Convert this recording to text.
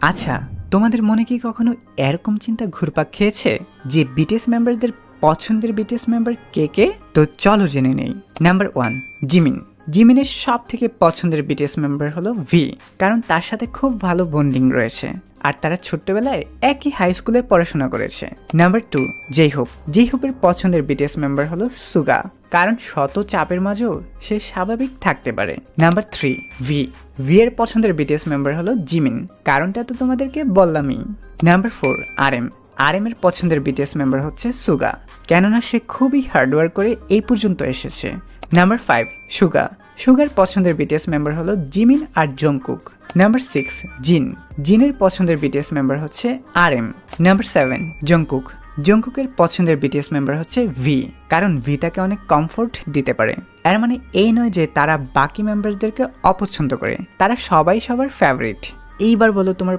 আচ্ছা, তোমাদের মনে কি কখনো এরকম চিন্তা ঘুরপাক খেয়েছে যে বিটিএস মেম্বারদের পছন্দের বিটিএস মেম্বার কে কে? তো চলো জেনে নেই। Number 1, Jimin. জিমিনের সব থেকে পছন্দের বিটিএস মেম্বার হলো ভি, কারণ তার সাথে খুব ভালো বন্ডিং রয়েছে আর তারা ছোট্টবেলায় একই হাই স্কুলে পড়াশোনা করেছে। নাম্বার 2, জেইহোপ। জেইহোপের পছন্দের বিটিএস মেম্বার হলো সুগা, কারণ শত চাপের মাঝেও সে স্বাভাবিক থাকতে পারে। Number 3, V. ভি এর পছন্দের বিটিএস মেম্বার হলো জিমিন, কারণটা তো তোমাদেরকে বললামই। Number 4, RM. আরএম এর পছন্দের বিটিএস মেম্বার হচ্ছে সুগা, কেননা সে খুবই হার্ডওয়ার্ক করে এই পর্যন্ত এসেছে। Number 5, Suga. সুগার পছন্দের বিটিএস মেম্বার হলো জিমিন আর জংকুক। Number 6, Jin. জিনের পছন্দের বিটিএস মেম্বার হচ্ছে আরএম। Number 7, Jungkook. জংকুকের পছন্দের বিটিএস মেম্বার হচ্ছে ভি, কারণ ভি তাকে অনেক কমফোর্ট দিতে পারে। এর মানে এই নয় যে তারা বাকি মেম্বারদেরকে অপছন্দ করে, তারা সবাই সবার ফেভারিট। এইবার বলো তোমার